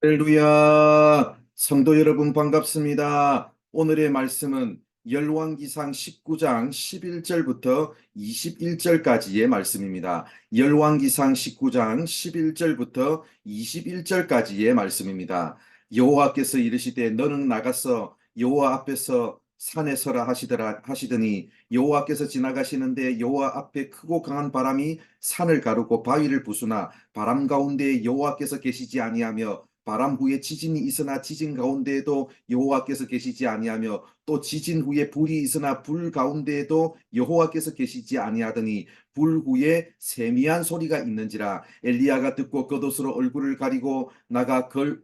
할렐루야. 성도 여러분 반갑습니다. 오늘의 말씀은 열왕기상 19장 11절부터 21절까지의 말씀입니다. 열왕기상 19장 11절부터 21절까지의 말씀입니다. 여호와께서 이르시되 너는 나가서 여호와 앞에서 산에 서라 하시더니 여호와께서 지나가시는데 여호와 앞에 크고 강한 바람이 산을 가르고 바위를 부수나 바람 가운데 여호와께서 계시지 아니하며 바람 후에 지진이 있으나 지진 가운데에도 여호와께서 계시지 아니하며 또 지진 후에 불이 있으나 불 가운데에도 여호와께서 계시지 아니하더니 불 후에 세미한 소리가 있는지라. 엘리야가 듣고 겉옷으로 얼굴을 가리고 나가 굴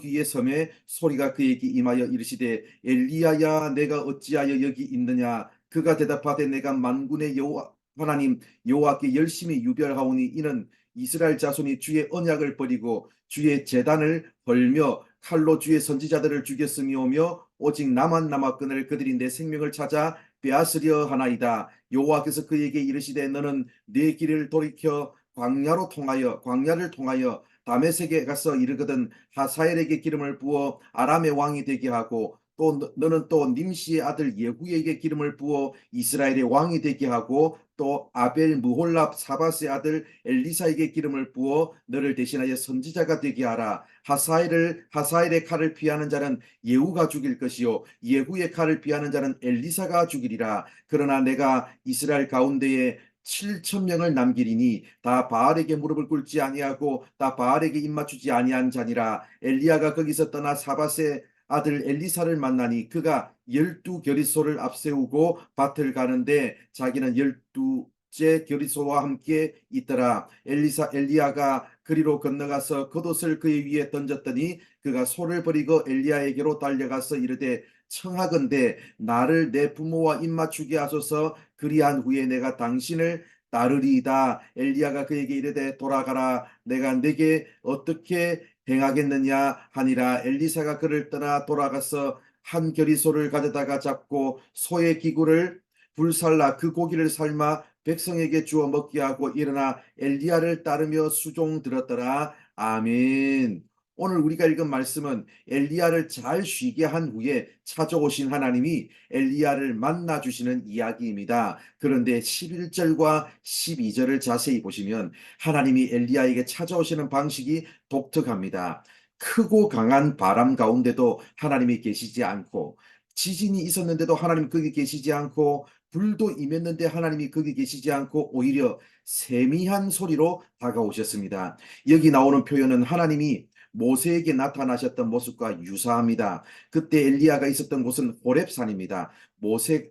위에 섬에 소리가 그에게 임하여 이르시되 엘리야야 내가 어찌하여 여기 있느냐. 그가 대답하되 내가 만군의 여호와 하나님 여호와께 열심히 유별하오니 이는 이스라엘 자손이 주의 언약을 버리고 주의 제단을 헐며 칼로 주의 선지자들을 죽였음이오며 오직 나만 남았거늘 그들이 내 생명을 찾아 빼앗으려 하나이다. 여호와께서 그에게 이르시되 너는 내 길을 돌이켜 광야를 통하여 다메섹에 가서 이르거든 하사엘에게 기름을 부어 아람의 왕이 되게 하고 또 너는 또 님시의 아들 예후에게 기름을 부어 이스라엘의 왕이 되게 하고 또 아벨 무홀랍 사바스의 아들 엘리사에게 기름을 부어 너를 대신하여 선지자가 되게 하라. 하사엘의 칼을 피하는 자는 예후가 죽일 것이요 예후의 칼을 피하는 자는 엘리사가 죽이리라. 그러나 내가 이스라엘 가운데에 7천 명을 남기리니 다 바알에게 무릎을 꿇지 아니하고 다 바알에게 입맞추지 아니한 자니라. 엘리야가 거기서 떠나 사밧의 아들 엘리사를 만나니 그가 12겨릿소를 앞세우고 밭을 가는데 자기는 12째 겨릿소와 함께 있더라. 엘리야가 그리로 건너가서 겉옷을 그의 위에 던졌더니 그가 소를 버리고 엘리야에게로 달려가서 이르되 청하건대 나를 내 부모와 입맞추게 하소서. 그리한 후에 내가 당신을 따르리이다. 엘리야가 그에게 이르되 돌아가라. 내가 네게 어떻게 행하겠느냐 하니라. 엘리사가 그를 떠나 돌아가서 한 겨리소를 가져다가 잡고 소의 기구를 불살라 그 고기를 삶아 백성에게 주어 먹게 하고 일어나 엘리야를 따르며 수종 들었더라. 아멘. 오늘 우리가 읽은 말씀은 엘리야를 잘 쉬게 한 후에 찾아오신 하나님이 엘리야를 만나 주시는 이야기입니다. 그런데 11절과 12절을 자세히 보시면 하나님이 엘리야에게 찾아오시는 방식이 독특합니다. 크고 강한 바람 가운데도 하나님이 계시지 않고 지진이 있었는데도 하나님 거기 계시지 않고 불도 임했는데 하나님이 거기 계시지 않고 오히려 세미한 소리로 다가오셨습니다. 여기 나오는 표현은 하나님이 모세에게 나타나셨던 모습과 유사합니다. 그때 엘리야가 있었던 곳은 호렙산입니다.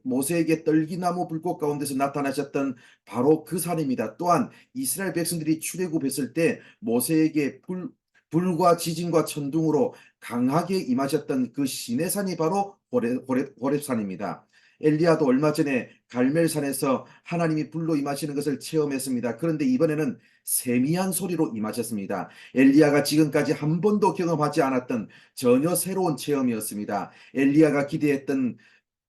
모세에게 떨기나무 불꽃 가운데서 나타나셨던 바로 그 산입니다. 또한 이스라엘 백성들이 출애굽했을 때 모세에게 불과 지진과 천둥으로 강하게 임하셨던 그 시내산이 바로 호렙산입니다. 엘리야도 얼마 전에 갈멜산에서 하나님이 불로 임하시는 것을 체험했습니다. 그런데 이번에는 세미한 소리로 임하셨습니다. 엘리야가 지금까지 한 번도 경험하지 않았던 전혀 새로운 체험이었습니다. 엘리야가 기대했던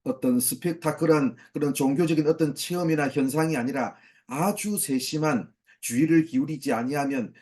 어떤 스펙타클한 그런 종교적인 어떤 체험이나 현상이 아니라 아주 세심한 주의를 기울이지 아니하면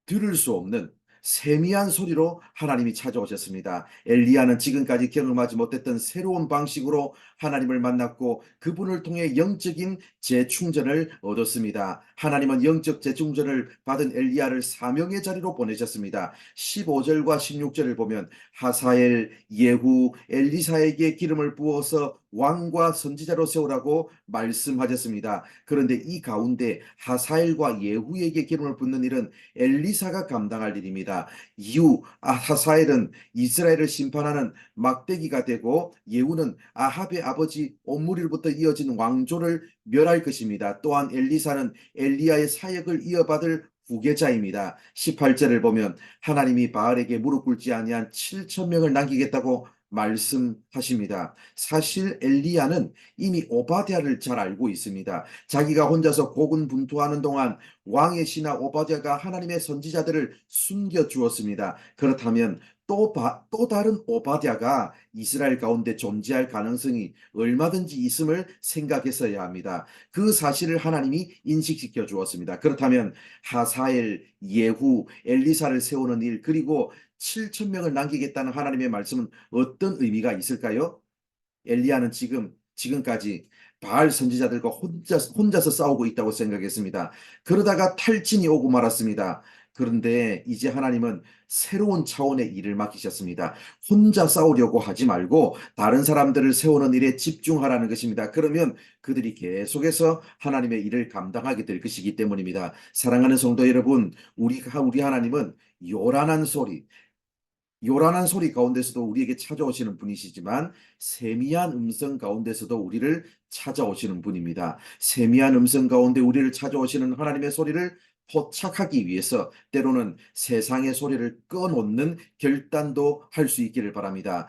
들을 수 없는 세미한 소리로 하나님이 찾아오셨습니다. 엘리야는 지금까지 경험하지 못했던 새로운 방식으로 하나님을 만났고 그분을 통해 영적인 재충전을 얻었습니다. 하나님은 영적 재충전을 받은 엘리야를 사명의 자리로 보내셨습니다. 15절과 16절을 보면 하사엘, 예후, 엘리사에게 기름을 부어서 왕과 선지자로 세우라고 말씀하셨습니다. 그런데 이 가운데 하사엘과 예후에게 기름을 붓는 일은 엘리사가 감당할 일입니다. 이후 하사엘은 이스라엘을 심판하는 막대기가 되고 예후는 아합의 아버지 옴므리로부터 이어진 왕조를 멸할 것입니다. 또한 엘리사는 엘리야의 사역을 이어받을 후계자입니다. 18절을 보면 하나님이 바알에게 무릎 꿇지 아니한 7천 명을 남기겠다고 말씀하십니다. 사실 엘리야는 이미 오바댜를 잘 알고 있습니다. 자기가 혼자서 고군분투하는 동안 왕의 신하 오바댜가 하나님의 선지자들을 숨겨 주었습니다. 그렇다면 또 다른 오바댜가 이스라엘 가운데 존재할 가능성이 얼마든지 있음을 생각했어야 합니다. 그 사실을 하나님이 인식시켜 주었습니다. 그렇다면 하사엘, 예후, 엘리사를 세우는 일, 그리고 7천 명을 남기겠다는 하나님의 말씀은 어떤 의미가 있을까요? 엘리야는 지금까지 바알 선지자들과 혼자서 싸우고 있다고 생각했습니다. 그러다가 탈진이 오고 말았습니다. 그런데 이제 하나님은 새로운 차원의 일을 맡기셨습니다. 혼자 싸우려고 하지 말고 다른 사람들을 세우는 일에 집중하라는 것입니다. 그러면 그들이 계속해서 하나님의 일을 감당하게 될 것이기 때문입니다. 사랑하는 성도 여러분, 우리 하나님은 요란한 소리, 요란한 소리 가운데서도 우리에게 찾아오시는 분이시지만 세미한 음성 가운데서도 우리를 찾아오시는 분입니다. 세미한 음성 가운데 우리를 찾아오시는 하나님의 소리를 포착하기 위해서 때로는 세상의 소리를 꺼놓는 결단도 할 수 있기를 바랍니다.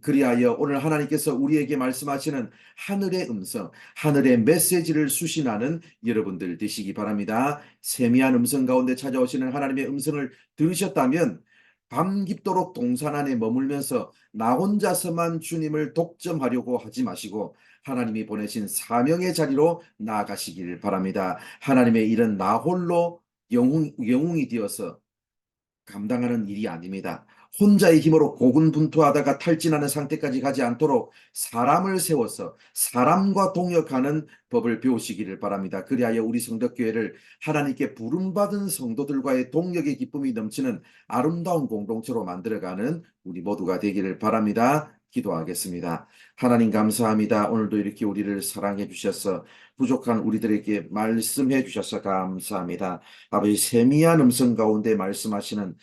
그리하여 오늘 하나님께서 우리에게 말씀하시는 하늘의 음성, 하늘의 메시지를 수신하는 여러분들 되시기 바랍니다. 세미한 음성 가운데 찾아오시는 하나님의 음성을 들으셨다면 밤 깊도록 동산 안에 머물면서 나 혼자서만 주님을 독점하려고 하지 마시고 하나님이 보내신 사명의 자리로 나아가시길 바랍니다. 하나님의 일은 나 홀로 영웅이 되어서 감당하는 일이 아닙니다. 혼자의 힘으로 고군분투하다가 탈진하는 상태까지 가지 않도록 사람을 세워서 사람과 동역하는 법을 배우시기를 바랍니다. 그리하여 우리 성덕교회를 하나님께 부름받은 성도들과의 동역의 기쁨이 넘치는 아름다운 공동체로 만들어가는 우리 모두가 되기를 바랍니다. 기도하겠습니다. 하나님 감사합니다. 오늘도 이렇게 우리를 사랑해 주셔서 부족한 우리들에게 말씀해 주셔서 감사합니다. 아버지, 세미한 음성 가운데 말씀하시는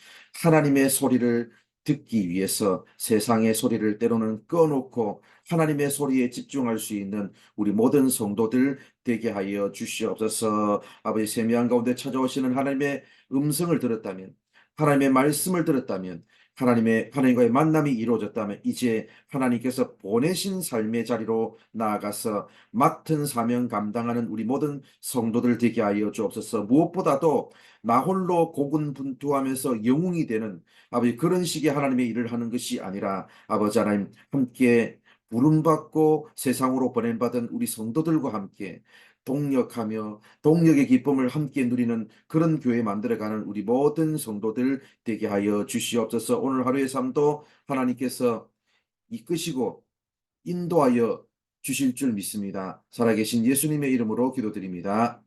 하나님의 소리를 듣기 위해서 세상의 소리를 때로는 꺼놓고 하나님의 소리에 집중할 수 있는 우리 모든 성도들 되게 하여 주시옵소서. 아버지, 세미한 가운데 찾아오시는 하나님의 음성을 들었다면, 하나님의 말씀을 들었다면, 하나님과의 만남이 이루어졌다면 이제 하나님께서 보내신 삶의 자리로 나아가서 맡은 사명 감당하는 우리 모든 성도들 되게 하여 주옵소서. 무엇보다도 나 홀로 고군분투하면서 영웅이 되는 아버지, 그런 식의 하나님의 일을 하는 것이 아니라 아버지 하나님, 함께 부름받고 세상으로 보냄받은 우리 성도들과 함께 동역하며 동역의 기쁨을 함께 누리는 그런 교회 만들어가는 우리 모든 성도들 되게 하여 주시옵소서. 오늘 하루의 삶도 하나님께서 이끄시고 인도하여 주실 줄 믿습니다. 살아계신 예수님의 이름으로 기도드립니다.